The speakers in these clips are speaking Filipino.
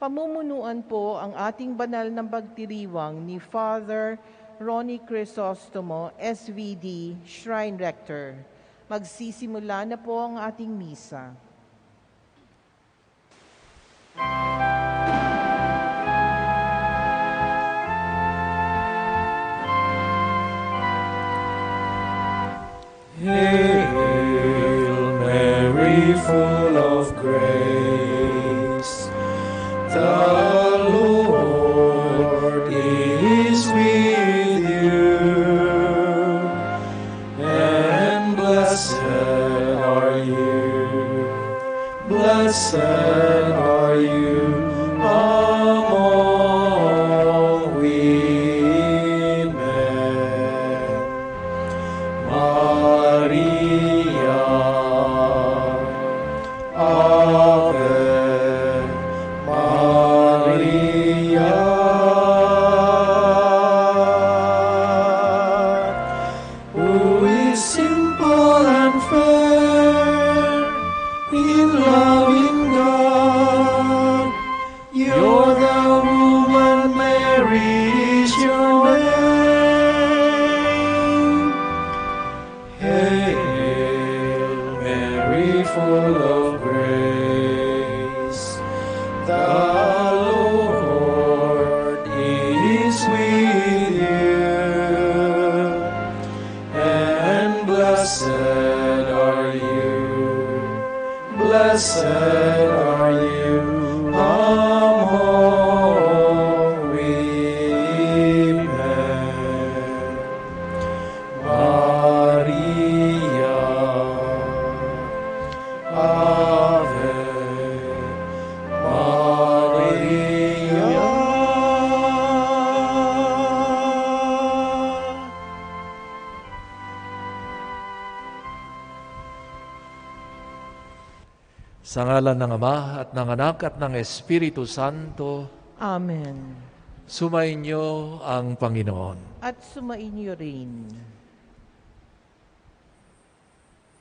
Pamumunuan po ang ating banal na pagdiriwang ni Father Ronnie Crisostomo, SVD, Shrine Rector. Magsisimula na po ang ating misa. Hail Mary, full of grace, the Lord is with you, and blessed are you among women. Maria, Ave Maria, who is simple and fair in loving God. You're the woman, Mary is your name. Hail Mary, full of grace, the Lord is with you, and blessed are you among women. Maria, Ave Maria. Sa ngalan ng Ama at ng Anak at ng Espiritu Santo, Amen. sumainyo ang Panginoon. At sumainyo rin.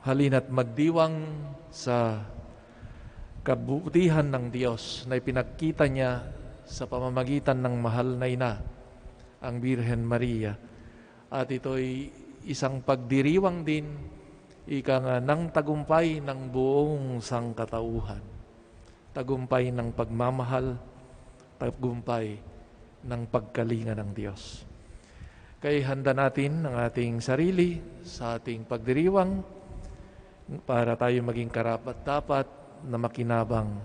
Halina't magdiwang sa kabutihan ng Diyos na ipinagkita niya sa pamamagitan ng mahal na ina, ang Birhen Maria. At ito'y isang pagdiriwang din, ika nga, ng tagumpay ng buong sangkatauhan. Tagumpay ng pagmamahal, tagumpay ng pagkalinga ng Diyos. Kaya handa natin ang ating sarili sa ating pagdiriwang para tayo maging karapat-dapat na makinabang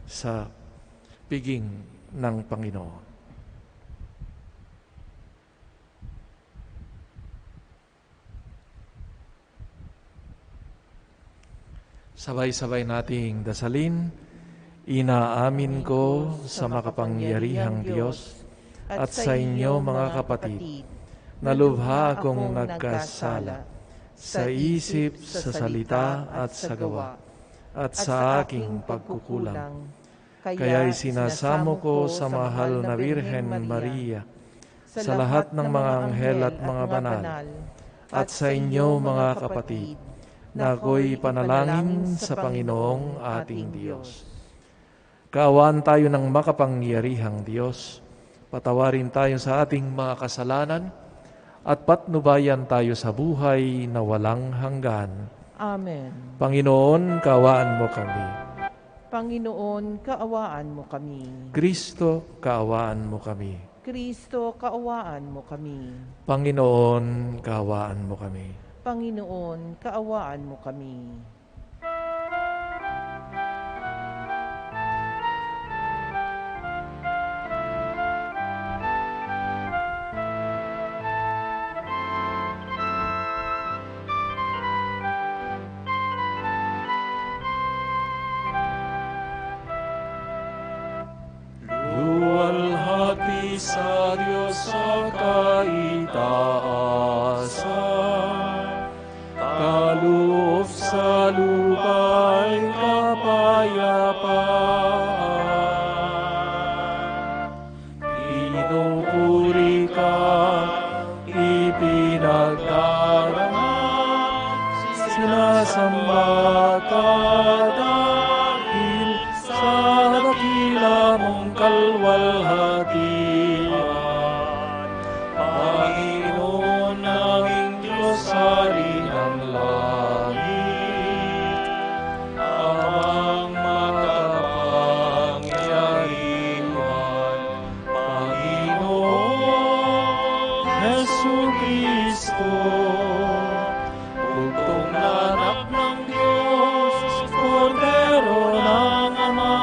sa piging ng Panginoon. Sabay-sabay nating dasalin, inaamin ko sa makapangyarihang Diyos at sa inyo mga kapatid, na lubha akong nagkasala sa isip, sa salita at sa gawa, at sa aking pagkukulang. Kaya'y sinasamo ko sa mahal na Birhen Maria, sa lahat ng mga anghel at mga banal, at sa inyo mga kapatid, na ako'y panalangin sa Panginoong ating Diyos. Kaawaan tayo ng makapangyarihang Diyos, patawarin tayo sa ating mga kasalanan, at patnubayan tayo sa buhay na walang hanggan. Amen. Panginoon, kaawaan mo kami. Panginoon, kaawaan mo kami. Kristo, kaawaan mo kami. Kristo, kaawaan mo kami. Panginoon, kaawaan mo kami. Panginoon, kaawaan mo kami. Luwalhati sa Diyos sa kaitaasan, kaloob sa lupa'y kapayapaan. Pinupuri ka, ipinagdarangal, sinasamba ka dahil sa dakila mong ng kalwalhatian. Panginoon naming Diyos, Hari ng langit, Amang makapangyarihan, Panginoon Jesucristo, bugtong na anak ng Diyos, Kordero ng Ama,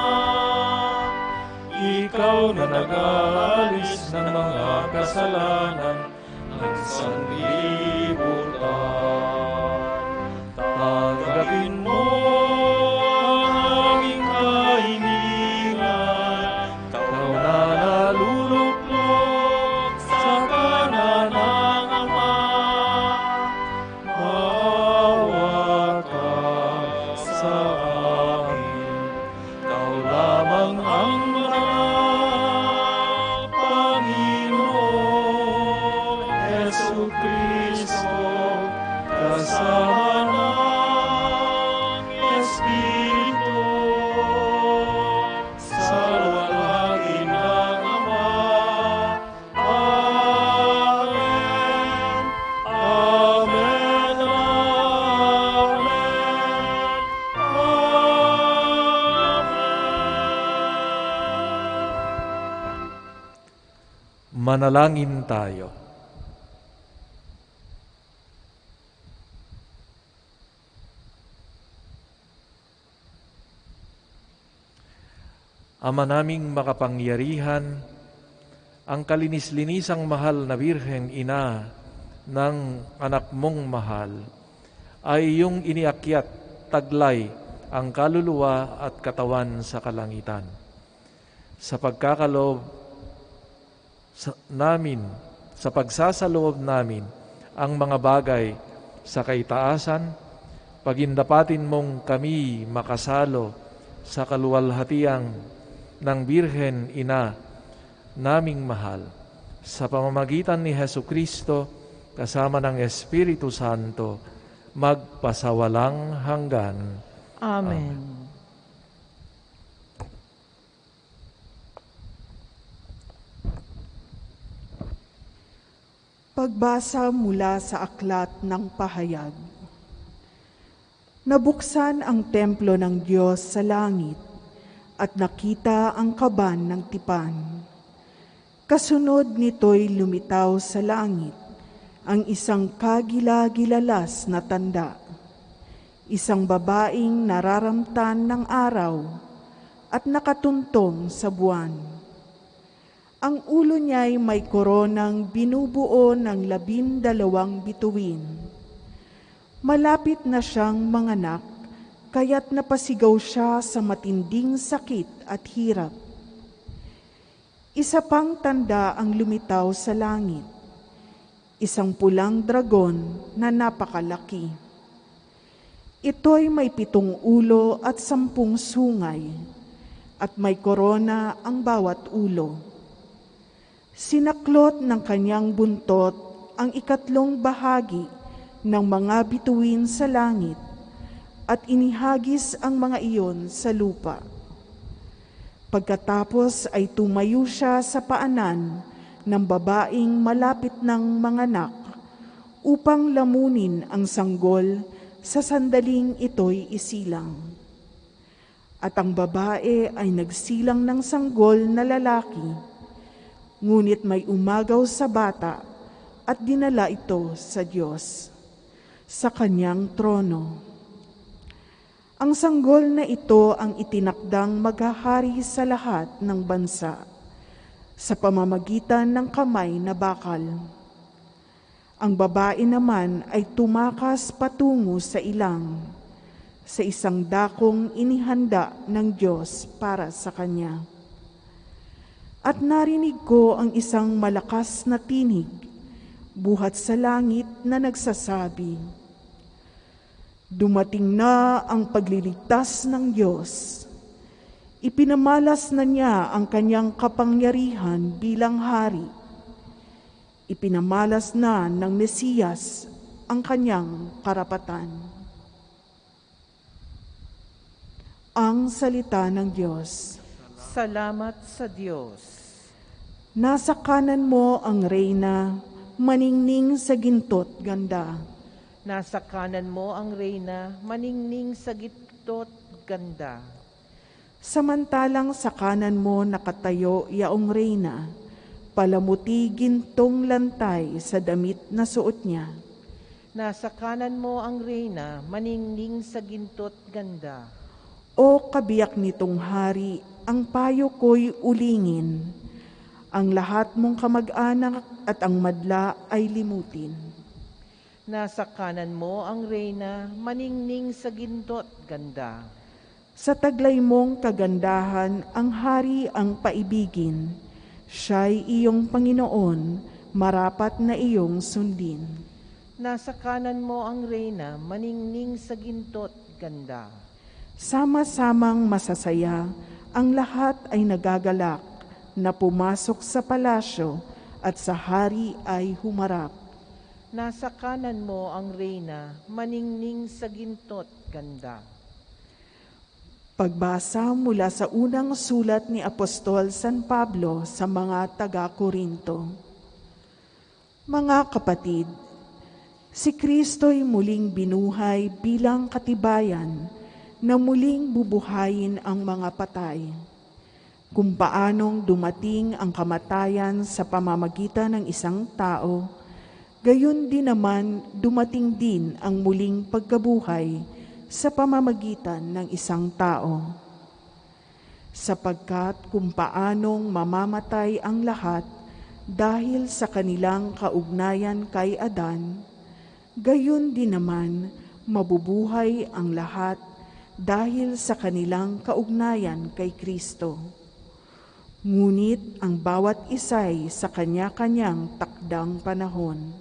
ikaw na nag-aalis ng mga kasalanan ng sanlibutan. Tanggapin mo ang aming kahilingan, ikaw na naluluklok sa kanan ng Ama. Maawa ka sa amin, ikaw lamang ang mahal, Panginoon Jesucristo, kasama ng Espiritu, sa luwalhati ng Ama. Amen. Amen. Amen. Manalangin tayo. Ama naming makapangyarihan, ang kalinis-linisang mahal na Birheng Ina ng anak mong mahal ay iyong iniakyat taglay ang kaluluwa at katawan sa kalangitan. Sa pagkakaloob namin, sa pagsasaloob namin ang mga bagay sa kaitaasan, pagindapatin mong kami makasalo sa kaluwalhatiang ng Birhen Ina naming mahal, sa pamamagitan ni Jesucristo kasama ng Espiritu Santo, magpasawalang hanggan. Amen. Pagbasa mula sa Aklat ng Pahayag. Nabuksan ang templo ng Diyos sa langit at nakita ang kaban ng tipan. Kasunod nito'y lumitaw sa langit ang isang kagila-gilalas na tanda, isang babaeng nararamtan ng araw at nakatuntong sa buwan. Ang ulo niya'y may koronang binubuo ng 12 bituin. Malapit na siyang manganak, kaya't napasigaw siya sa matinding sakit at hirap. Isa pang tanda ang lumitaw sa langit, isang pulang dragon na napakalaki. Ito'y may 7 ulo at 10 sungay, at may korona ang bawat ulo. Sinaklot ng kanyang buntot ang 3 bahagi ng mga bituin sa langit, at inihagis ang mga iyon sa lupa. Pagkatapos ay tumayo siya sa paanan ng babaeng malapit ng manganak upang lamunin ang sanggol sa sandaling ito'y isilang. At ang babae ay nagsilang ng sanggol na lalaki, ngunit may umagaw sa bata at dinala ito sa Diyos, sa kanyang trono. Ang sanggol na ito ang itinakdang maghahari sa lahat ng bansa, sa pamamagitan ng kamay na bakal. Ang babae naman ay tumakas patungo sa ilang, sa isang dakong inihanda ng Diyos para sa kanya. At narinig ko ang isang malakas na tinig, buhat sa langit na nagsasabi, "Dumating na ang pagliligtas ng Diyos. Ipinamalas na niya ang kanyang kapangyarihan bilang hari. Ipinamalas na ng Mesiyas ang kanyang karapatan." Ang salita ng Diyos. Salamat sa Diyos. Nasa kanan mo ang reyna, maningning sa ginto't ganda. Nasa kanan mo ang reyna, maningning sa ginto't ganda. Samantalang sa kanan mo nakatayo yaong reyna, palamuti gintong lantay sa damit na suot niya. Nasa kanan mo ang reyna, maningning sa ginto't ganda. O kabiyak nitong hari, ang payo ko'y ulingin. Ang lahat mong kamag-anak at ang madla ay limutin. Nasa kanan mo ang reyna, maningning sa ginto't ganda. Sa taglay mong kagandahan, ang hari ang paibigin. Siya'y iyong Panginoon, marapat na iyong sundin. Nasa kanan mo ang reyna, maningning sa ginto't ganda. Sama-samang masasaya, ang lahat ay nagagalak na pumasok sa palasyo at sa hari ay humarap. Nasa kanan mo ang reyna, maningning sa ginto't ganda. Pagbasa mula sa unang sulat ni Apostol San Pablo sa mga taga-Korinto. Mga kapatid, si Kristo'y muling binuhay bilang katibayan na muling bubuhayin ang mga patay. Kung paanong dumating ang kamatayan sa pamamagitan ng isang tao, gayon din naman dumating din ang muling pagkabuhay sa pamamagitan ng isang tao. Sapagkat kung paanong mamamatay ang lahat dahil sa kanilang kaugnayan kay Adan, gayon din naman mabubuhay ang lahat dahil sa kanilang kaugnayan kay Kristo. Ngunit ang bawat isa'y sa kanya-kanyang takdang panahon.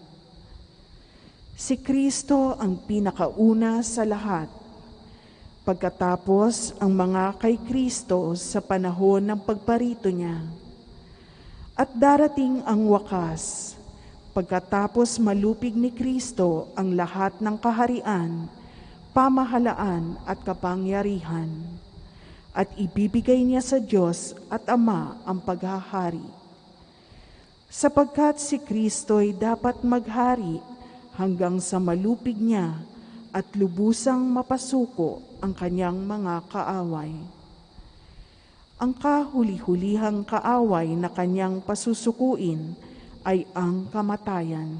Si Kristo ang pinakauna sa lahat. Pagkatapos ang mga kay Kristo sa panahon ng pagparito niya. At darating ang wakas, pagkatapos malupig ni Kristo ang lahat ng kaharian, pamahalaan at kapangyarihan, at ibibigay niya sa Diyos at Ama ang paghahari. Sapagkat si Kristo'y dapat maghari hanggang sa malupig niya at lubusang mapasuko ang kanyang mga kaaway. Ang kahuli-hulihang kaaway na kanyang pasusukuin ay ang kamatayan.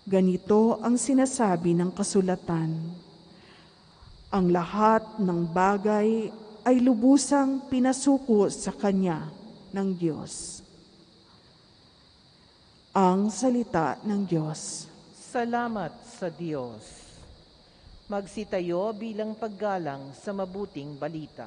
Ganito ang sinasabi ng kasulatan: ang lahat ng bagay ay lubusang pinasuko sa Kanya ng Diyos. Ang salita ng Diyos. Salamat sa Diyos. Magsitayo bilang paggalang sa mabuting balita.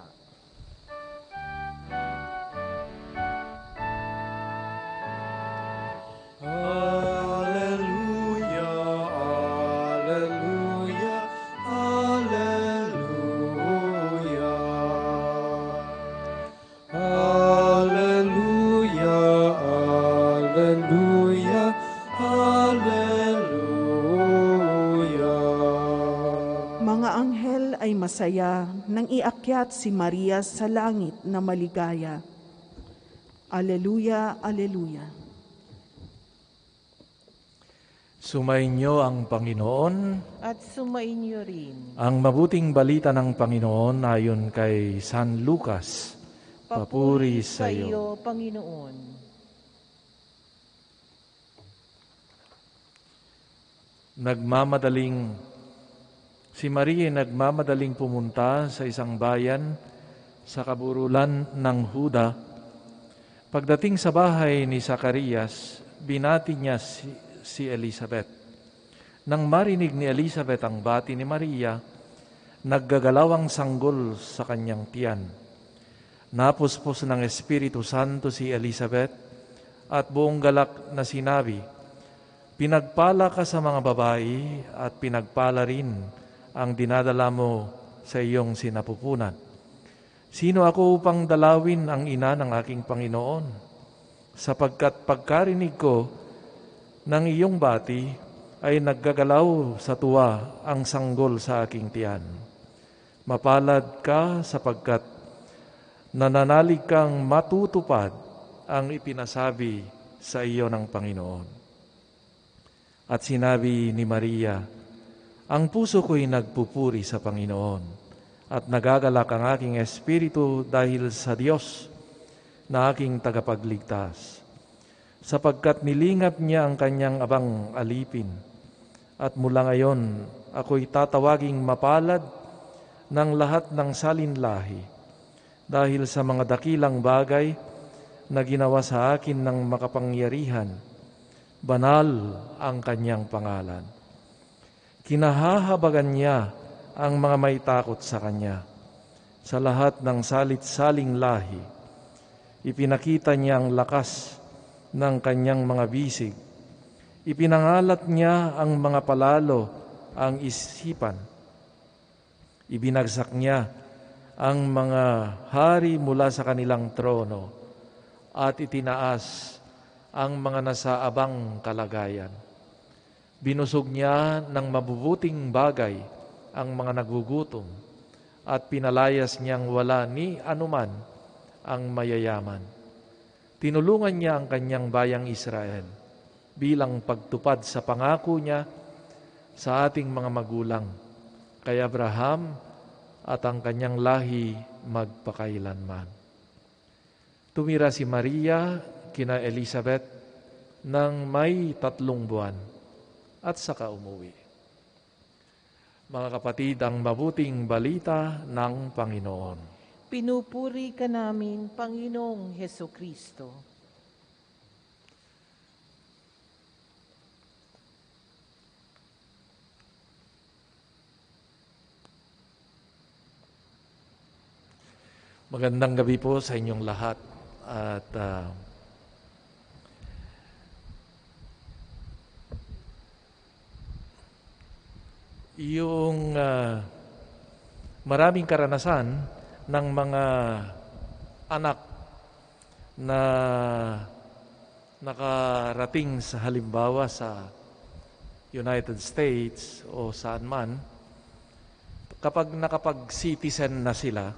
Masaya nang iakyat si Maria sa langit na maligaya. Alleluia, alleluia. Sumainyo ang Panginoon. At sumainyo rin. Ang mabuting balita ng Panginoon ayon kay San Lucas. Papuri sa iyo, Panginoon. Si Maria nagmamadaling pumunta sa isang bayan sa kaburulan ng Huda. Pagdating sa bahay ni Zacarias, binati niya si Elizabeth. Nang marinig ni Elizabeth ang bati ni Maria, naggagalaw ang sanggol sa kanyang tiyan. Napuspos ng Espiritu Santo si Elizabeth at buong galak na sinabi, "Pinagpala ka sa mga babae at pinagpala rin ang dinadala mo sa iyong sinapupunan. Sino ako upang dalawin ang ina ng aking Panginoon? Sapagkat pagkarinig ko ng iyong bati ay naggagalaw sa tuwa ang sanggol sa aking tiyan. Mapalad ka sapagkat nananalig kang matutupad ang ipinasabi sa iyo ng Panginoon. At sinabi ni Maria, ang puso ko'y nagpupuri sa Panginoon at nagagalak ang aking espiritu dahil sa Diyos na aking tagapagligtas, sapagkat nilingap niya ang kanyang abang alipin. At mula ngayon, ako'y tatawaging mapalad ng lahat ng salinlahi dahil sa mga dakilang bagay na ginawa sa akin ng makapangyarihan. Banal ang kanyang pangalan. Kinahahabagan niya ang mga may takot sa kanya. Sa lahat ng salit-saling lahi, ipinakita niya ang lakas ng kanyang mga bisig. Ipinangalat niya ang mga palalo, ang isipan. Ibinagsak niya ang mga hari mula sa kanilang trono at itinaas ang mga nasa abang kalagayan. Binusog niya ng mabubuting bagay ang mga nagugutom at pinalayas niyang wala ni anuman ang mayayaman. Tinulungan niya ang kanyang bayang Israel bilang pagtupad sa pangako niya sa ating mga magulang, kay Abraham at ang kanyang lahi magpakailanman. Tumira si Maria kina Elizabeth ng may 3 buwan at saka umuwi. Mga kapatid, ang mabuting balita ng Panginoon. Pinupuri ka namin, Panginoong Hesukristo. Magandang gabi po sa inyong lahat at yung maraming karanasan ng mga anak na nakarating sa halimbawa sa United States o saan man, kapag nakapag-citizen na sila,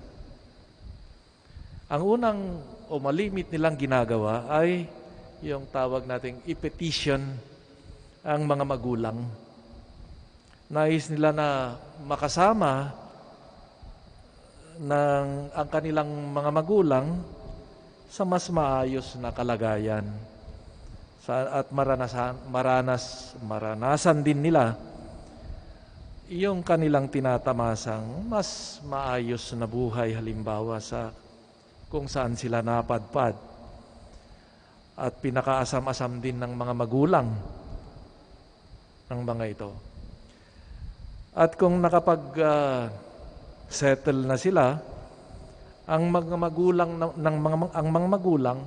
ang unang o malimit nilang ginagawa ay yung tawag nating i-petition ang mga magulang. Nais nila na makasama ng ang kanilang mga magulang sa mas maayos na kalagayan. At maranasan din nila yung kanilang tinatamasang mas maayos na buhay, halimbawa sa kung saan sila napadpad. At pinakaasam-asam din ng mga magulang ng mga ito. At kung nakapag-settle na sila, ang mga magulang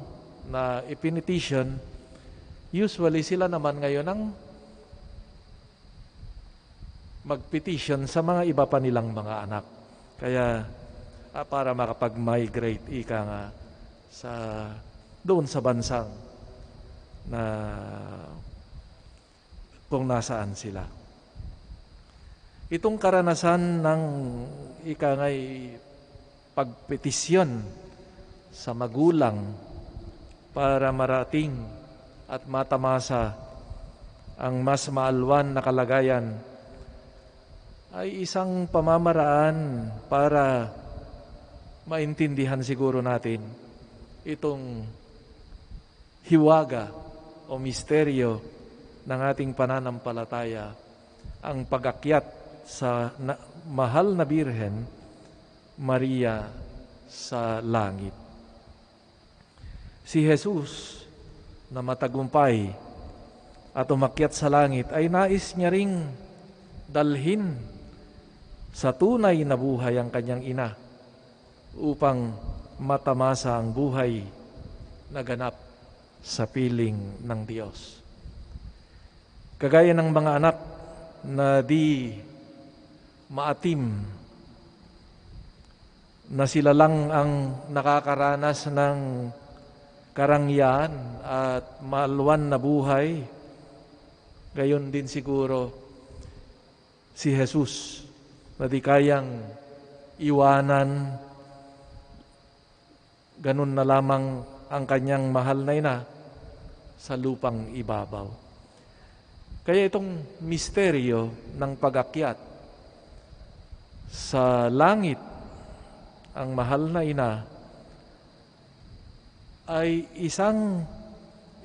na ipinetition, usually sila naman ngayon ang mag-petition sa mga iba pa nilang mga anak. Kaya para makapag-migrate ika nga doon sa bansang na kung nasaan sila. Itong karanasan ng pagpetisyon sa magulang para marating at matamasa ang mas maalwan na kalagayan ay isang pamamaraan para maintindihan siguro natin itong hiwaga o misteryo ng ating pananampalataya, ang pag-akyat sa mahal na Birhen Maria sa langit. Si Jesus na matagumpay at umakyat sa langit ay nais niya ring dalhin sa tunay na buhay ang kanyang ina upang matamasa ang buhay na ganap sa piling ng Diyos. Kagaya ng mga anak na di maatim, na sila lang ang nakakaranas ng karangyaan at maalwan na buhay, gayon din siguro si Jesus na di kayang iwanan ganun na lamang ang kanyang mahal na ina sa lupang ibabaw. Kaya itong misteryo ng pag-akyat sa langit, ang mahal na ina, ay isang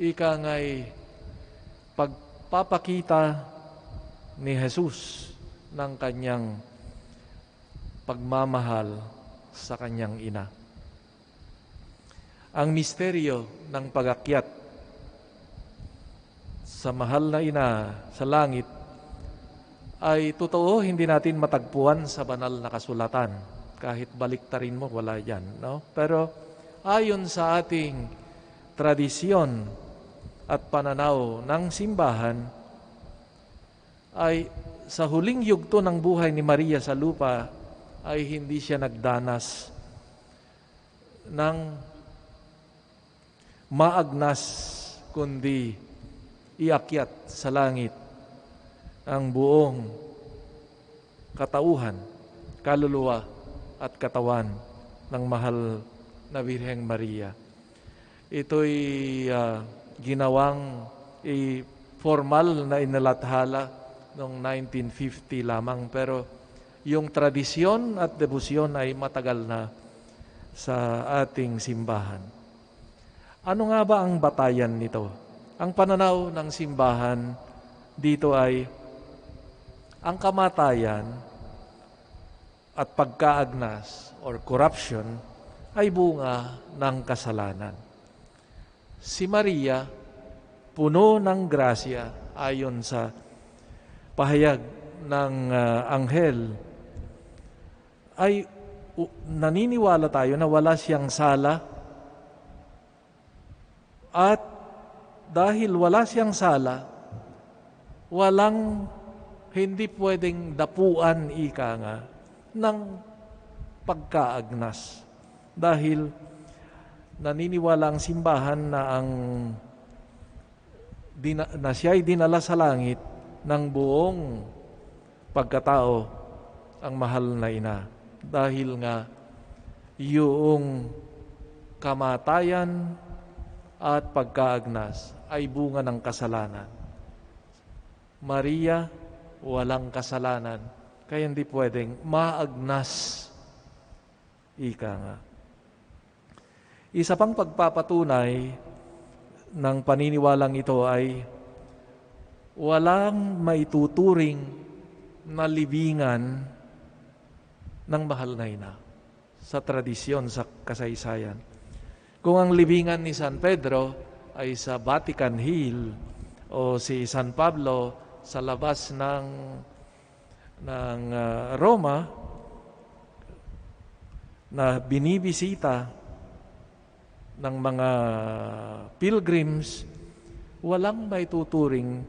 ikangay pagpapakita ni Jesus ng kanyang pagmamahal sa kanyang ina. Ang misteryo ng pag-akyat sa mahal na ina sa langit ay totoo, hindi natin matagpuan sa banal na kasulatan. Kahit baliktarin mo, wala yan. No? Pero ayon sa ating tradisyon at pananaw ng simbahan, ay sa huling yugto ng buhay ni Maria sa lupa, ay hindi siya nagdanas ng maagnas, kundi iakyat sa langit ang buong katauhan, kaluluwa at katawan ng mahal na Birheng Maria. Ito'y ginawang formal na inalathala noong 1950 lamang, pero yung tradisyon at debosyon ay matagal na sa ating simbahan. Ano nga ba ang batayan nito? Ang pananaw ng simbahan dito ay ang kamatayan at pagkaagnas or corruption ay bunga ng kasalanan. Si Maria, puno ng grasya ayon sa pahayag ng anghel, ay naniniwala tayo na wala siyang sala, at dahil wala siyang sala, walang hindi pwedeng dapuan ng pagkaagnas. Dahil naniniwala ang simbahan na siya ay dinala sa langit ng buong pagkatao, ang mahal na ina. Dahil nga yung kamatayan at pagkaagnas ay bunga ng kasalanan. Maria, walang kasalanan, kaya hindi pwedeng maagnas. Isa pang pagpapatunay ng paniniwalang ito ay walang maituturing na libingan ng mahal na ina sa tradisyon, sa kasaysayan. Kung ang libingan ni San Pedro ay sa Vatican Hill o si San Pablo sa labas ng Roma na binibisita ng mga pilgrims, walang maituturing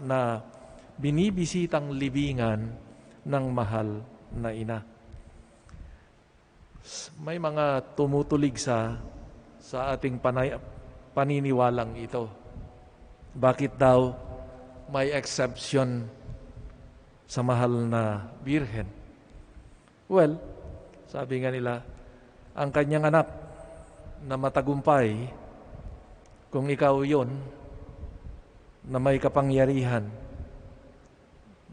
na binibisitang libingan ng mahal na ina. May mga tumutulig sa ating paniniwalang ito. Bakit daw may exception sa mahal na Birhen? Well, sabi nga nila, ang kanyang anak na matagumpay, kung ikaw yon na may kapangyarihan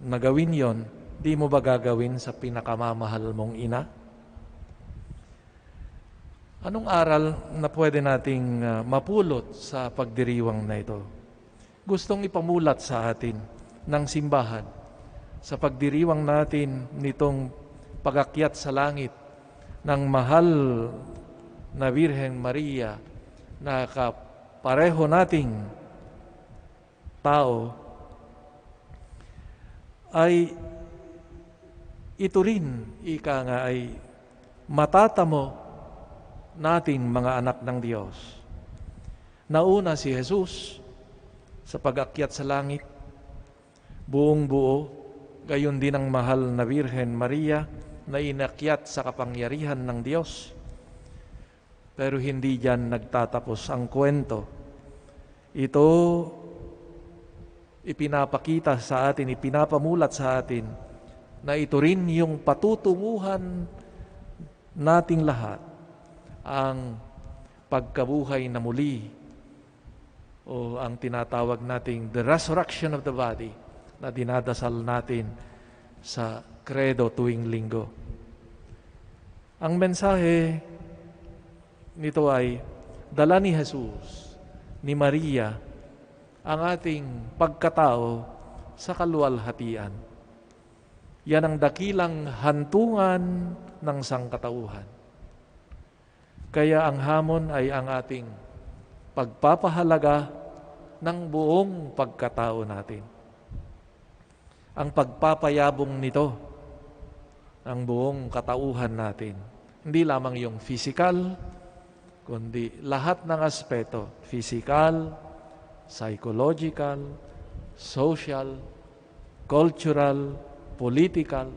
na gawin yon, di mo ba gagawin sa pinakamamahal mong ina? Anong aral na pwede nating mapulot sa pagdiriwang na ito? Gustong ipamulat sa atin ng simbahan sa pagdiriwang natin nitong pag-akyat sa langit ng mahal na Birheng Maria na kapareho nating tao, ay ito rin, ay matatamo nating mga anak ng Diyos. Nauna si Jesus sa pag-akyat sa langit, buong buo, gayon din ang mahal na Birhen Maria na inakyat sa kapangyarihan ng Diyos. Pero hindi diyan nagtatapos ang kwento. Ito ipinapakita sa atin, ipinapamulat sa atin na ito rin yung patutunguhan nating lahat. ang pagkabuhay na muli o ang tinatawag nating the resurrection of the body na dinadasal natin sa credo tuwing linggo. Ang mensahe nito ay dala ni Jesus, ni Maria, ang ating pagkatao sa kaluwalhatian. Yan ang dakilang hantungan ng sangkatauhan. Kaya ang hamon ay ang ating pagpapahalaga ng buong pagkatao natin. Ang pagpapayabong nito, ang buong katauhan natin. Hindi lamang yung physical, kundi lahat ng aspeto, physical, psychological, social, cultural, political,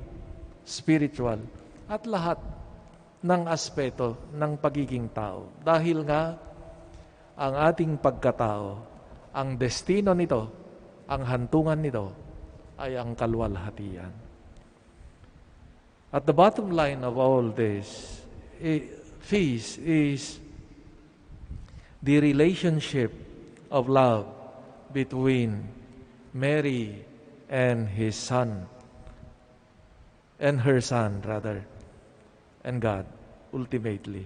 spiritual, at lahat ng aspeto ng pagiging tao. Dahil nga, ang ating pagkatao, ang destino nito, ang hantungan nito, ay ang kaluwalhatian. At the bottom line of all this feast is the relationship of love between Mary and her son, and God, ultimately.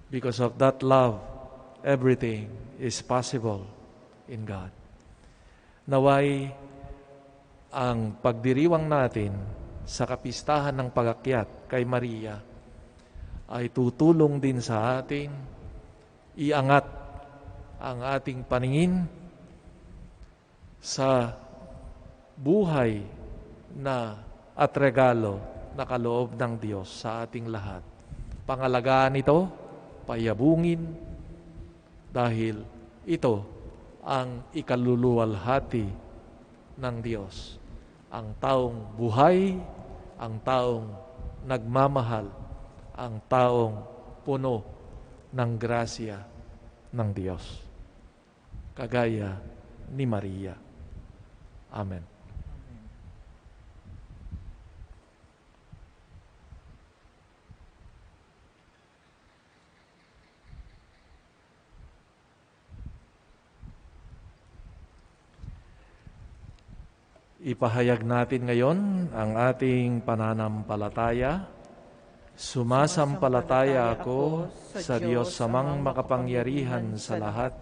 Because of that love, everything is possible in God. Naway, ang pagdiriwang natin sa kapistahan ng pag-akyat kay Maria ay tutulong din sa atin iangat ang ating paningin sa buhay na at regalo na kaloob ng Diyos sa ating lahat. Pangalagaan ito, payabungin, dahil ito ang ikaluluwalhati ng Diyos. Ang taong buhay, ang taong nagmamahal, ang taong puno ng grasya ng Diyos. Kagaya ni Maria. Amen. Ipahayag natin ngayon ang ating pananampalataya. Sumasampalataya ako sa Diyos samang makapangyarihan sa lahat,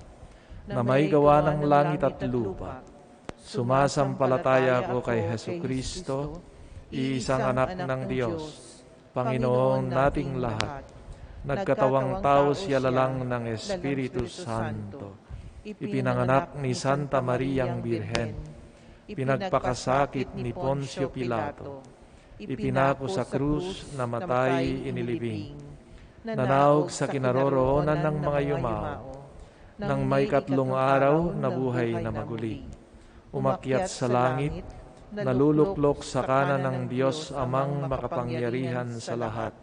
na may gawa ng langit at lupa. Sumasampalataya ako kay Hesukristo, iisang anak ng Diyos, Panginoon nating lahat. Nagkatawang tao siya lalang ng Espiritu Santo. Ipinanganak ni Santa Mariang Birhen. Pinagpakasakit ni Poncio Pilato, ipinako sa krus, namatay, inilibing, nanawag sa kinaroroonan ng mga yumao, nang may katlong araw nabuhay na maguli, umakyat sa langit, naluluklok sa kanan ng Diyos amang makapangyarihan sa lahat.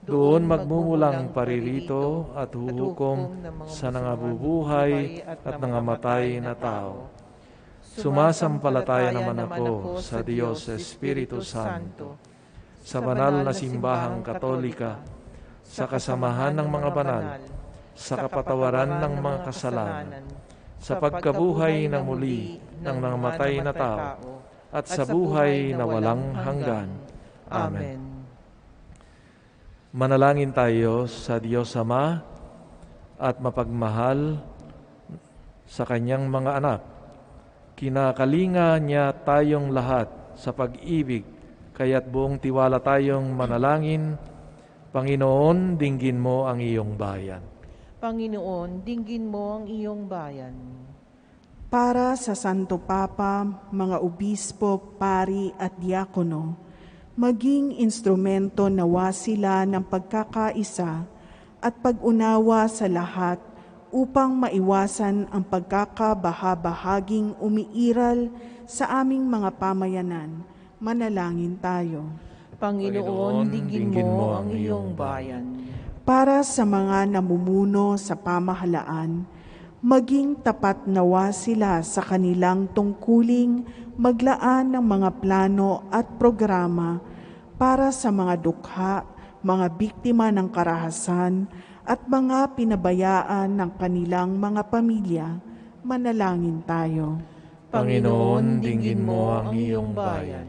Doon magmumulang paririto at huhukom sa nangabubuhay at nangamatay na tao. Sumasampalataya naman ako sa Diyos Espiritu Santo, sa banal na simbahang katolika, sa kasamahan ng mga banal, sa kapatawaran ng mga kasalanan, sa pagkabuhay na muli ng nangamatay na tao, at sa buhay na walang hanggan. Amen. Manalangin tayo sa Diyos Ama at mapagmahal sa Kanyang mga anak. Kinakalinga niya tayong lahat sa pag-ibig, kaya't buong tiwala tayong manalangin. Panginoon, dinggin mo ang iyong bayan. Panginoon, dinggin mo ang iyong bayan. Para sa Santo Papa, mga obispo, pari at diakono, maging instrumento nawa sila ng pagkakaisa at pag-unawa sa lahat upang maiwasan ang pagkakabahabahaging umiiral sa aming mga pamayanan. Manalangin tayo. Panginoon, dinggin mo ang iyong bayan. Para sa mga namumuno sa pamahalaan, maging tapat nawa sila sa kanilang tungkuling maglaan ng mga plano at programa para sa mga dukha, mga biktima ng karahasan, at mga pinabayaan ng kanilang mga pamilya. Manalangin tayo. Panginoon, dinggin mo ang iyong bayan.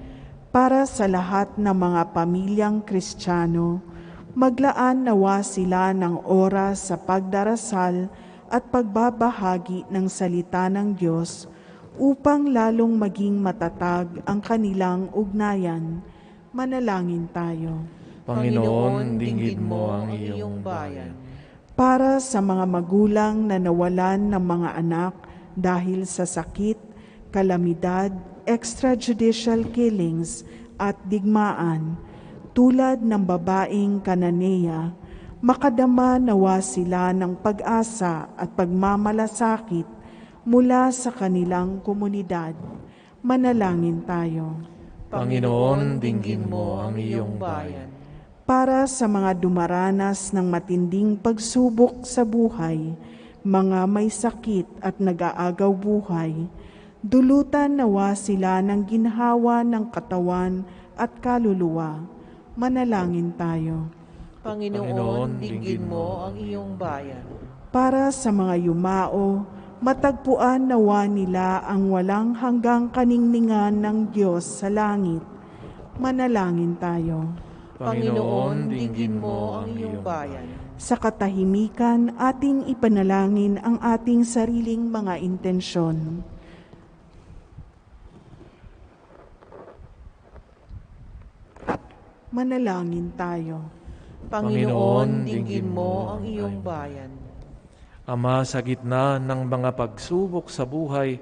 Para sa lahat ng mga pamilyang Kristiyano, maglaan nawa sila ng oras sa pagdarasal at pagbabahagi ng salita ng Diyos upang lalong maging matatag ang kanilang ugnayan. Manalangin tayo. Panginoon, dinggin mo ang iyong bayan. Para sa mga magulang na nawalan ng mga anak dahil sa sakit, kalamidad, extrajudicial killings at digmaan, tulad ng babaeng Kananea, makadama nawa sila ng pag-asa at pagmamalasakit mula sa kanilang komunidad. Manalangin tayo. Panginoon, dinggin mo ang iyong bayan. Para sa mga dumaranas ng matinding pagsubok sa buhay, mga may sakit at nag-aagaw buhay, dulutan nawa sila ng ginhawa ng katawan at kaluluwa. Manalangin tayo. Panginoon, dinggin mo ang iyong bayan. Para sa mga yumao, matagpuan nawa nila ang walang hanggang kaningningan ng Diyos sa langit. Manalangin tayo. Panginoon, dinggin mo ang iyong bayan. Sa katahimikan, ating ipanalangin ang ating sariling mga intensyon. Manalangin tayo. Panginoon, dinggin mo ang iyong bayan. Ama, sa gitna ng mga pagsubok sa buhay,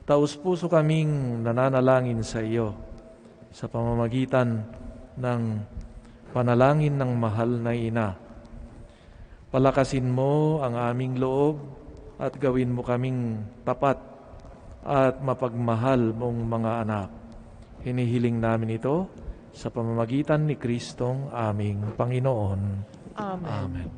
taus-puso kaming nananalangin sa iyo sa pamamagitan ng panalangin ng mahal na ina. Palakasin mo ang aming loob at gawin mo kaming tapat at mapagmahal mong mga anak. Hinihiling namin ito sa pamamagitan ni Kristong aming Panginoon. Amen. Amen.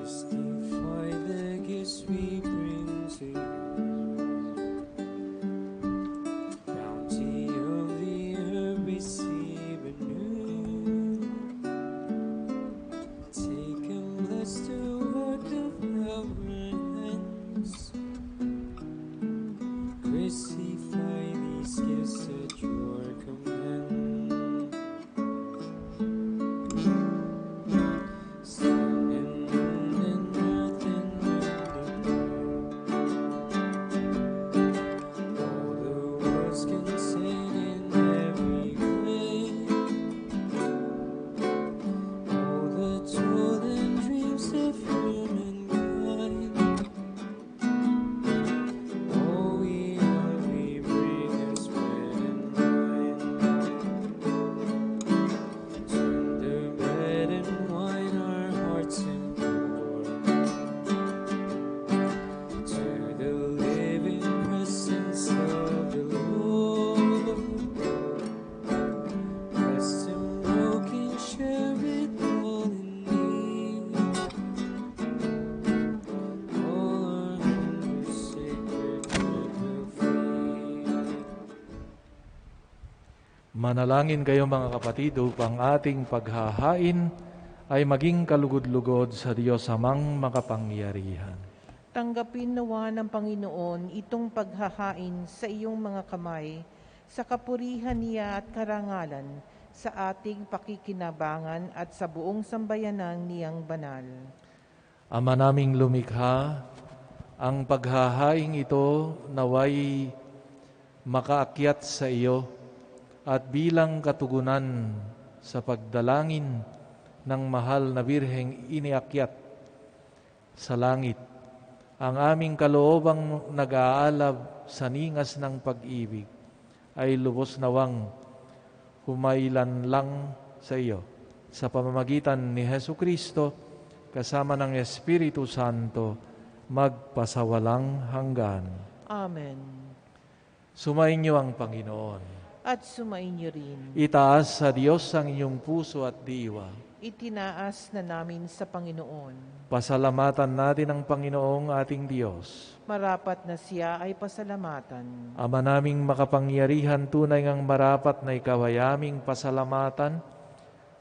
Testify the gifts we bring to you. Bounty of the earth receive anew. Take and bless the work of our hands. Crucify these gifts at your command. Sun and moon and earth and wind and all the worlds contain in every grave. All the toil and dreams of humankind. All we are, we bring as bread and wine. Turn the bread and wine our hearts implore to the living presence of the Lord. Blessed and broken, share it all in thee. All our hunger, sacred bread will feed. Manalangin kayo mga kapatid upang ating paghahain ay maging kalugod-lugod sa Diyos amang makapangyarihan. Tanggapin nawa ng Panginoon itong paghahain sa iyong mga kamay, sa kapurihan niya at karangalan sa ating pakikinabangan at sa buong sambayanang niyang banal. Ama naming lumikha, ang paghahaing ito naway makaakyat sa iyo at bilang katugunan sa pagdalangin ng mahal na Birheng iniakyat sa langit, ang aming kaloobang nag-aalab sa ningas ng pag-ibig ay lubos nawang humailan lang sa iyo sa pamamagitan ni Hesu Kristo kasama ng Espiritu Santo magpasawalang hanggan. Amen. Sumainyo ang Panginoon. At sumainyo rin. Itaas sa Diyos ang inyong puso at diwa. Itinaas na namin sa Panginoon. Pasalamatan natin ang Panginoong ating Diyos. Marapat na siya ay pasalamatan. Ama naming makapangyarihan, tunay ngang marapat na ikaw ay aming pasalamatan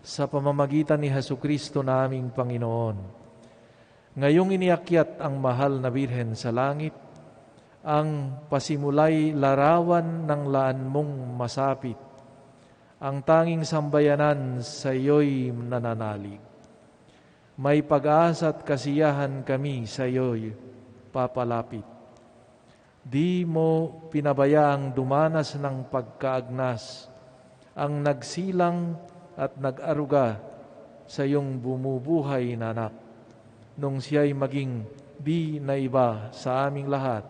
sa pamamagitan ni Jesucristo naming Panginoon. Ngayong iniakyat ang mahal na Birhen sa langit, ang pasimulay larawan ng laan mong masapit, ang tanging sambayanan sa iyo'y nananalig. May pag-asa at kasiyahan kami sa iyo'y papalapit. Di mo pinabayaang dumanas ng pagkaagnas ang nagsilang at nag-aruga sa iyong bumubuhay na anak, nung siya'y maging di na iba sa aming lahat,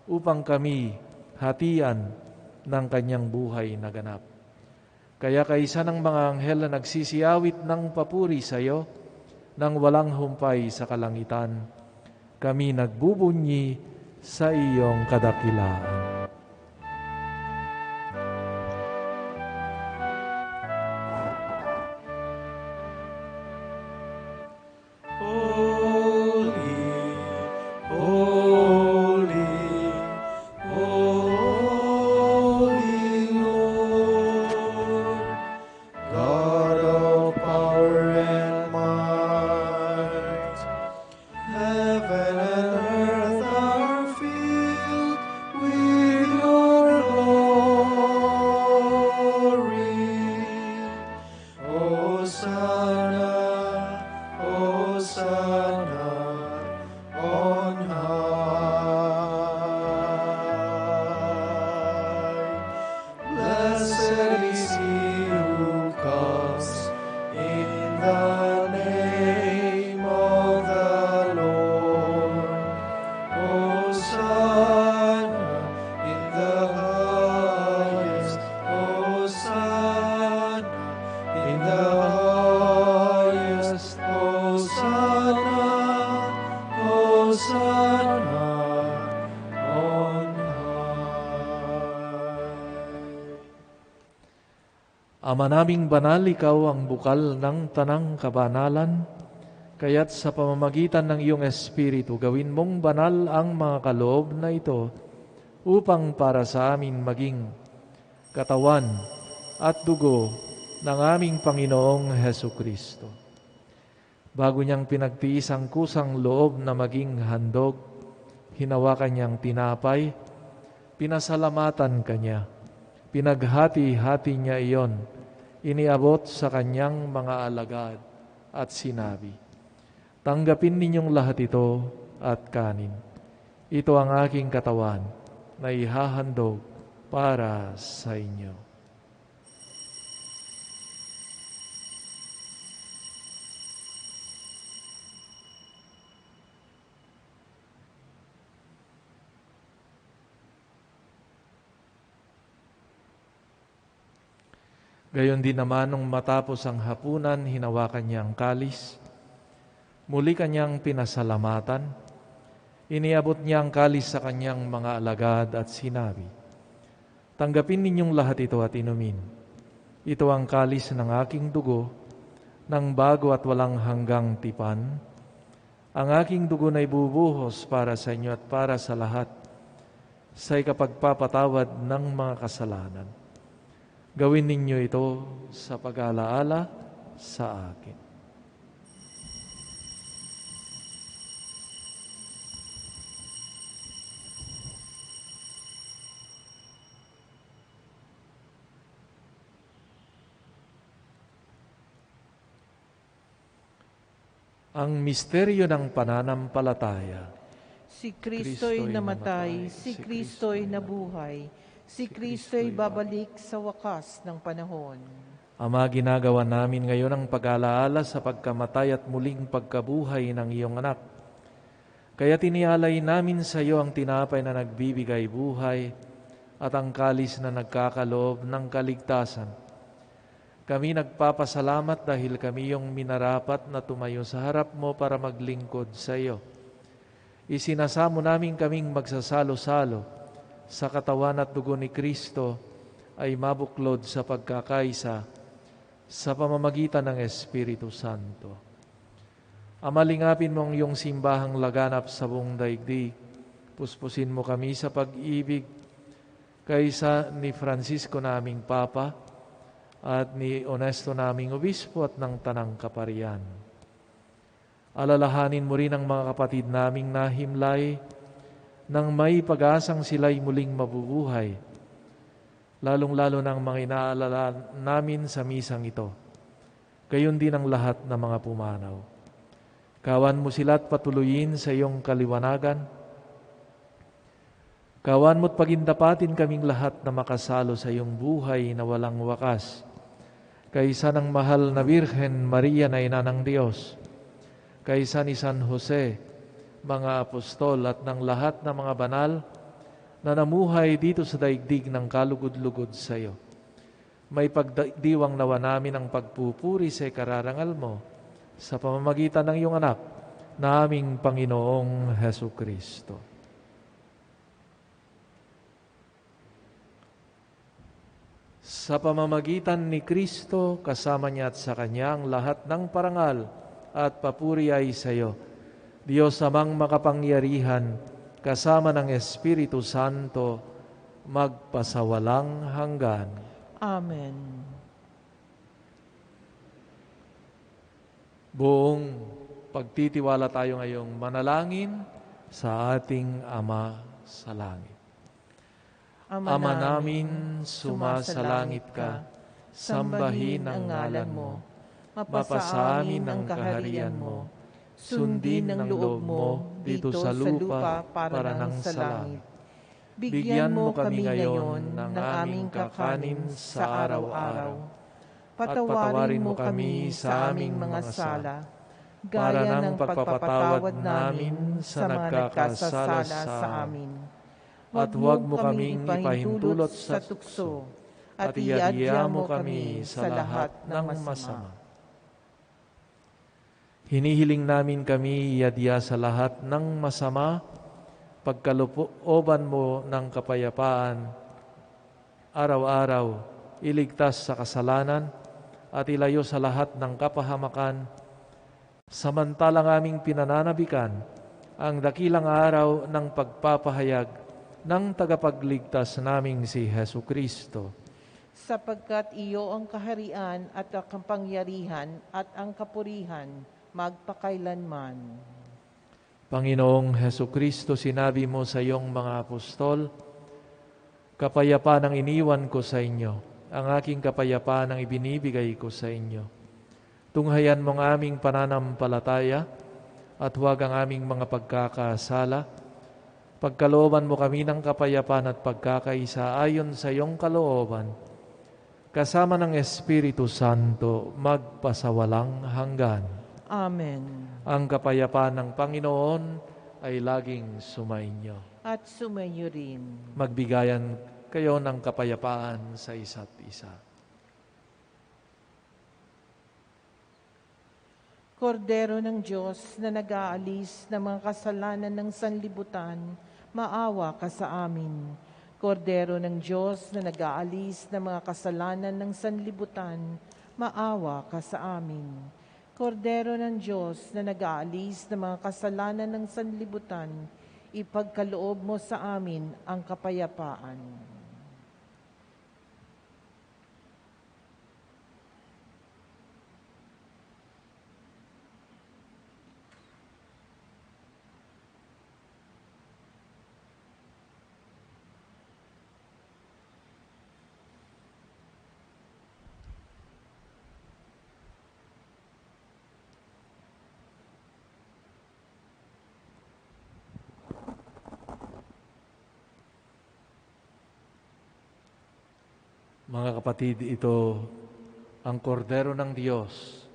upang kami hatian ng kanyang buhay na ganap. Kaya kaisa ng mga anghel na nagsisiyawit ng papuri sa iyo, nang walang humpay sa kalangitan, kami nagbubunyi sa iyong kadakilaan. Ama naming banal, ikaw ang bukal ng tanang kabanalan, kaya't sa pamamagitan ng iyong Espiritu, gawin mong banal ang mga kaloob na ito upang para sa amin maging katawan at dugo ng aming Panginoong Hesu Kristo. Bago niyang pinagtiis ang kusang loob na maging handog, hinawakan niyang tinapay, pinasalamatan kanya, pinaghati-hati niya iyon, iniabot sa kanyang mga alagad at sinabi, "Tanggapin ninyong lahat ito at kanin. Ito ang aking katawan na ihahandog para sa inyo." Gayon din naman nung matapos ang hapunan, hinawakan niya ang kalis. Muli kanyang pinasalamatan. Iniabot niya ang kalis sa kanyang mga alagad at sinabi, "Tanggapin ninyong lahat ito at inumin. Ito ang kalis ng aking dugo, ng bago at walang hanggang tipan. Ang aking dugo na ibubuhos para sa inyo at para sa lahat sa ikapagpapatawad ng mga kasalanan. Gawin ninyo ito sa pag-alaala sa akin." Ang misteryo ng pananampalataya. Si Kristo'y namatay, si Kristo'y nabuhay, si Kristo'y babalik sa wakas ng panahon. Ama, ginagawa namin ngayon ang pag-alaala sa pagkamatay at muling pagkabuhay ng iyong anak. Kaya tinialay namin sa iyo ang tinapay na nagbibigay buhay at ang kalis na nagkakaloob ng kaligtasan. Kami nagpapasalamat dahil kami yung minarapat na tumayo sa harap mo para maglingkod sa iyo. Isinasamo namin kaming magsasalo-salo sa katawan at dugo ni Kristo ay mabuklod sa pagkakaisa sa pamamagitan ng Espiritu Santo. Amalingapin mo ang iyong simbahang laganap sa buong daigdig. Puspusin mo kami sa pag-ibig kaysa ni Francisco naming Papa at ni Honesto naming Obispo at ng Tanang Kaparian. Alalahanin mo rin ang mga kapatid naming nahimlay nang may pag-asang sila'y muling mabubuhay, lalong-lalo ng mga inaalala namin sa misang ito. Gayon din ang lahat ng mga pumanaw. Kawan mo sila at patuloyin sa iyong kaliwanagan. Kawan mo't pagindapatin kaming lahat na makasalo sa iyong buhay na walang wakas. Kaysa ng mahal na Birhen Maria na Ina ng Diyos, kaysa ni San Jose, mga apostol at ng lahat ng mga banal na namuhay dito sa daigdig ng kalugod-lugod sa iyo. May pagdiwang nawa namin ang pagpupuri sa ikararangal mo sa pamamagitan ng iyong anak na aming Panginoong Hesu Kristo. Sa pamamagitan ni Kristo, kasama niya at sa Kanya ang lahat ng parangal at papuri ay sa iyo, Diyos amang makapangyarihan, kasama ng Espiritu Santo, magpasawalang hanggan. Amen. Buong pagtitiwala tayo ngayong manalangin sa ating Ama sa langit. Ama namin, sumasalangit ka, sambahin ang ngalan mo, mapasa amin ang kaharian mo, sundin ang loob mo dito sa lupa para nang sa langit. Bigyan mo kami ngayon ng aming kakanin sa araw-araw. Patawarin mo kami sa aming mga sala, gaya ng pagpapatawad namin sa nagkakasala sa amin. At huwag mo kaming ipahintulot sa tukso, at iadya mo kami sa lahat ng masama. Hinihiling namin kami iadya sa lahat ng masama, pagkalooban mo ng kapayapaan, araw-araw, iligtas sa kasalanan, at ilayo sa lahat ng kapahamakan, samantalang aming pinananabikan ang dakilang araw ng pagpapahayag ng tagapagligtas naming si Hesu Kristo. Sapagkat iyo ang kaharian at ang kapangyarihan at ang kapurihan magpakailanman. Panginoong Hesu Kristo, sinabi mo sa iyong mga apostol, kapayapaan ang iniwan ko sa inyo, ang aking kapayapaan ang ibinibigay ko sa inyo. Tunghayan mo ang aming pananampalataya at huwag ang aming mga pagkakasala. Pagkalooban mo kami ng kapayapaan at pagkakaisa ayon sa iyong kalooban, kasama ng Espiritu Santo, magpasawalang hanggan. Amen. Ang kapayapaan ng Panginoon ay laging sumainyo. At sumayo rin. Magbigayan kayo ng kapayapaan sa isa't isa. Kordero ng Diyos na nag-aalis ng mga kasalanan ng sanlibutan, maawa ka sa amin. Kordero ng Diyos na nag-aalis ng mga kasalanan ng sanlibutan, maawa ka sa amin. Kordero ng Diyos na nag-aalis ng mga kasalanan ng sanlibutan, ipagkaloob mo sa amin ang kapayapaan. Mga kapatid, ito ang kordero ng Diyos,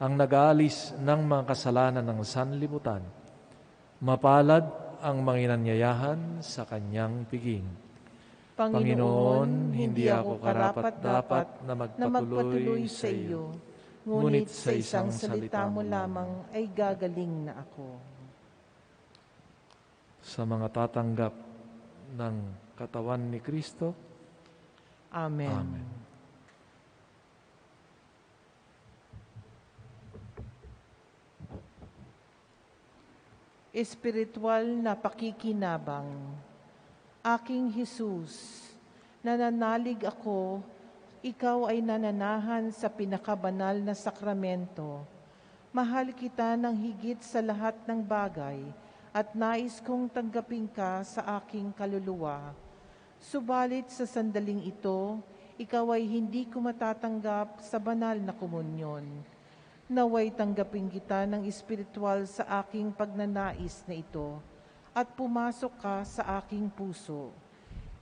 ang nag-aalis ng mga kasalanan ng sanlibutan. Mapalad ang mga inanyayahan sa kanyang piging. Panginoon, hindi ako karapat-dapat na magpatuloy sa iyo, ngunit sa isang salita mo lamang ay gagaling na ako. Sa mga tatanggap ng katawan ni Kristo, Amen. Amen. Espiritual na pakikinabang. Aking Jesus, nananalig ako, ikaw ay nananahan sa pinakabanal na sakramento. Mahal kita ng higit sa lahat ng bagay at nais kong tanggapin ka sa aking kaluluwa. Subalit sa sandaling ito, ikaw ay hindi ko matatanggap sa banal na komunyon. Naway tanggapin kita ng espiritual sa aking pagnanais na ito at pumasok ka sa aking puso.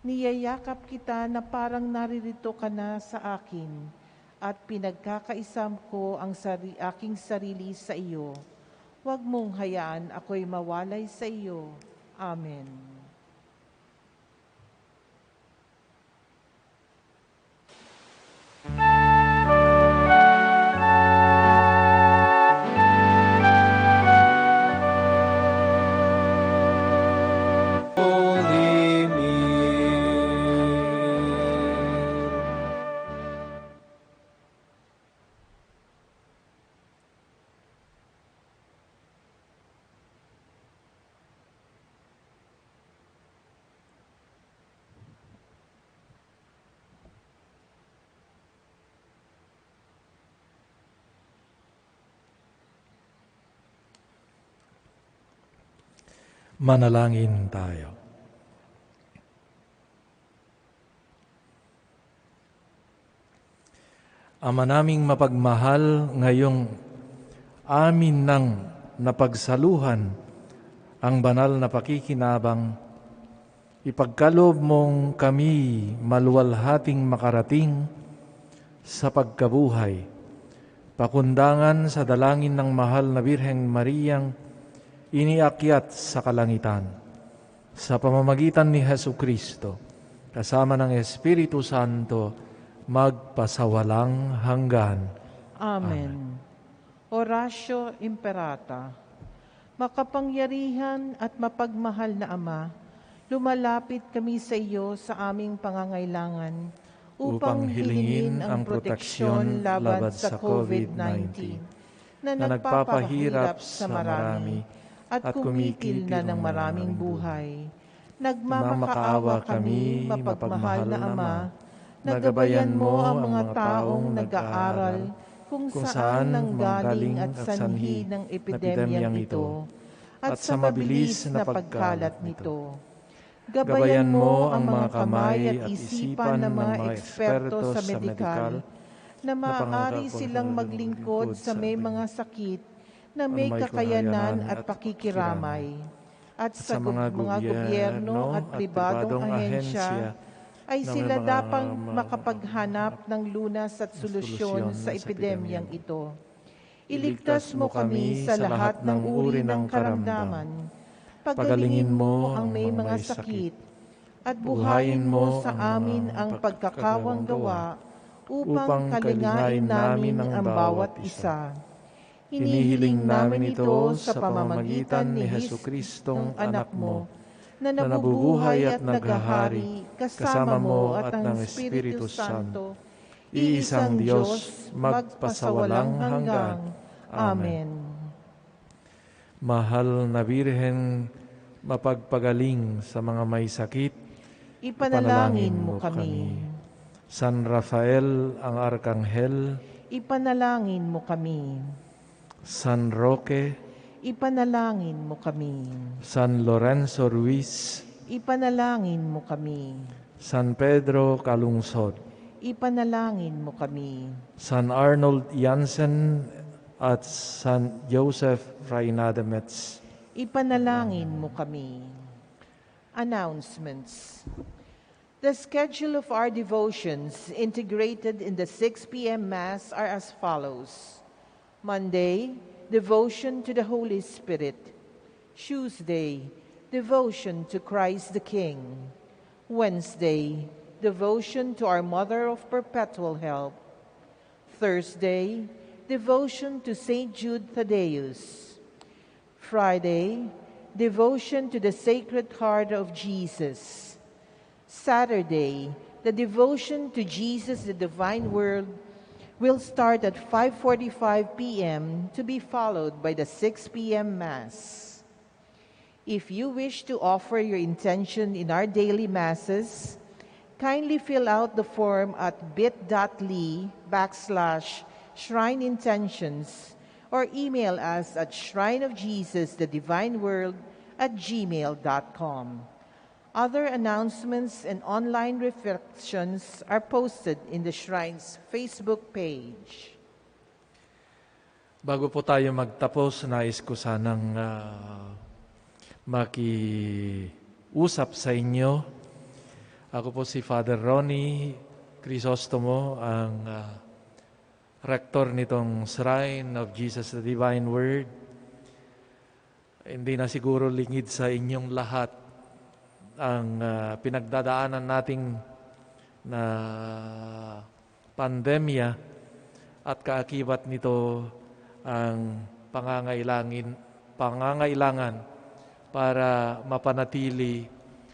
Niyayakap kita na parang naririto ka na sa akin at pinagkakaisam ko ang aking sarili sa iyo. Huwag mong hayaan ako'y mawalay sa iyo. Amen. Manalangin tayo. Ama naming mapagmahal, ngayong amin nang napagsaluhan ang banal na pakikinabang, ipagkaloob mong kami maluwalhating makarating sa pagkabuhay, pakundangan sa dalangin ng mahal na Birheng Mariang iniakyat sa kalangitan. Sa pamamagitan ni Jesucristo, kasama ng Espiritu Santo, magpasawalang hanggan. Amen. Oratio Imperata. Makapangyarihan at mapagmahal na Ama, lumalapit kami sa iyo sa aming pangangailangan upang hilingin ang proteksyon laban sa COVID-19 na nagpapahirap sa marami at kumikil na ng maraming buhay. Nagmamakaawa kami, mapagmahal na Ama, nagabayan mo ang mga taong nag-aaral kung saan nanggaling at sanhi ng epidemyang ito at sa mabilis na pagkalat nito. Gabayan mo ang mga kamay at isipan ng mga eksperto sa medikal na maaari silang maglingkod sa may mga sakit na may kakayanan at pakikiramay. At sa mga gobyerno at pribadong ahensya, ay sila dapat makapaghanap ng lunas at solusyon sa epidemyang ito. Iligtas mo kami sa lahat ng uri ng karamdaman. Pagalingin mo ang may mga sakit at buhayin mo sa amin ang pagkakawang gawa upang kalingain namin ang bawat isa. Hinihiling namin ito sa pamamagitan ni Jesucristong anak mo, na nabubuhay at naghahari kasama mo at ng Espiritu Santo, iisang Diyos, magpasawalang hanggan. Amen. Mahal na Birhen, mapagpagaling sa mga may sakit, Ipanalangin mo kami. San Rafael ang Arkanghel, Ipanalangin mo kami. San Roque, Ipanalangin mo kami. San Lorenzo Ruiz, Ipanalangin mo kami. San Pedro Calungsod, Ipanalangin mo kami. San Arnold Jansen at San Joseph Freinademetz. Ipanalangin mo kami. Announcements. The schedule of our devotions integrated in the 6 p.m. Mass are as follows. Monday, devotion to the Holy Spirit. Tuesday, devotion to Christ the King. Wednesday, devotion to our Mother of Perpetual Help. Thursday, devotion to St. Jude Thaddeus. Friday, devotion to the Sacred Heart of Jesus. Saturday, the devotion to Jesus, the Divine Word, will start at 5:45 p.m. to be followed by the 6 p.m. Mass. If you wish to offer your intention in our daily Masses, kindly fill out the form at bit.ly/shrineintentions or email us at shrineofjesustivedivine.world@gmail.com. Other announcements and online reflections are posted in the Shrine's Facebook page. Bago po tayo magtapos, nais ko sanang makiusap sa inyo. Ako po si Father Ronnie Crisostomo, ang rector nitong Shrine of Jesus the Divine Word. Hindi na siguro lingid sa inyong lahat ang pinagdadaanan nating na pandemya at kaakibat nito ang pangangailangan para mapanatili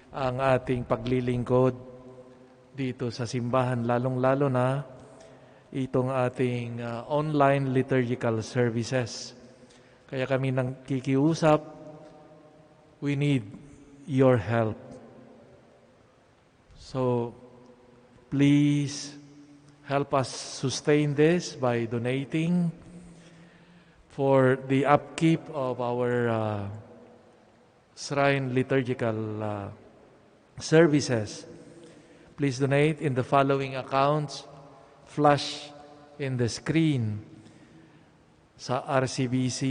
ang ating paglilingkod dito sa simbahan, lalong-lalo na itong ating online liturgical services. Kaya kami nagkikiusap, we need your help. So, please help us sustain this by donating for the upkeep of our shrine liturgical services. Please donate in the following accounts, flash in the screen. Sa RCBC,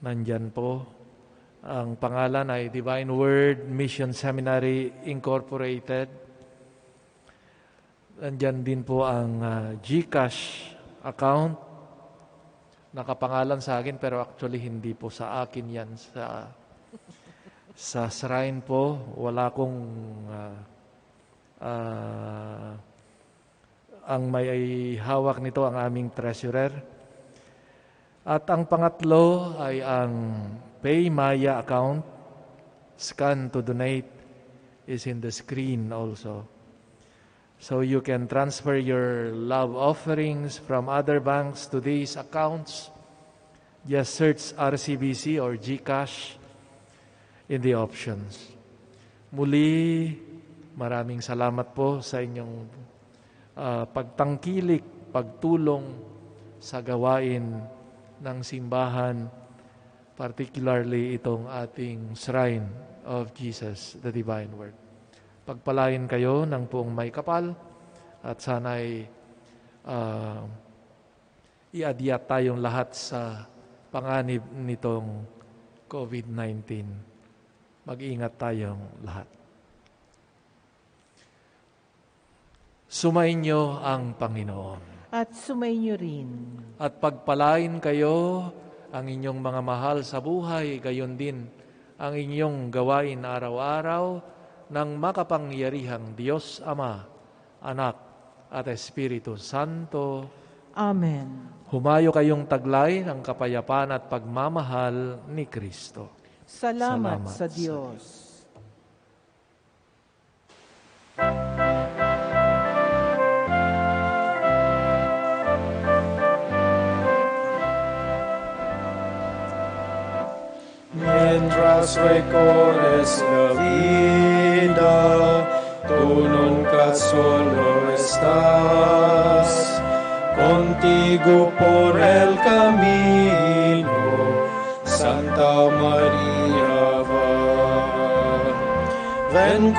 nandyan po. Ang pangalan ay Divine Word Mission Seminary Incorporated. Nandyan din po ang GCash account. Nakapangalan sa akin pero actually hindi po sa akin yan. Sa shrine po, wala kong ang may hawak nito ang aming treasurer. At ang pangatlo ay ang PayMaya account. Scan to donate is in the screen also. So you can transfer your love offerings from other banks to these accounts. Just search RCBC or GCash in the options. Muli, maraming salamat po sa inyong pagtangkilik, pagtulong sa gawain ng simbahan, particularly itong ating Shrine of Jesus, the Divine Word. Pagpalain kayo ng buong may kapal at sana'y iadyat tayong lahat sa panganib nitong COVID-19. Mag-ingat tayong lahat. Sumainyo ang Panginoon. At sumainyo rin. At pagpalain kayo ang inyong mga mahal sa buhay, gayon din ang inyong gawain araw-araw ng makapangyarihang Diyos Ama, Anak at Espiritu Santo. Amen. Humayo kayong taglay ng kapayapaan at pagmamahal ni Kristo. Salamat sa Diyos. Mientras recorres la vida, tú nunca solo estás. Contigo por el camino, Santa María va. Ven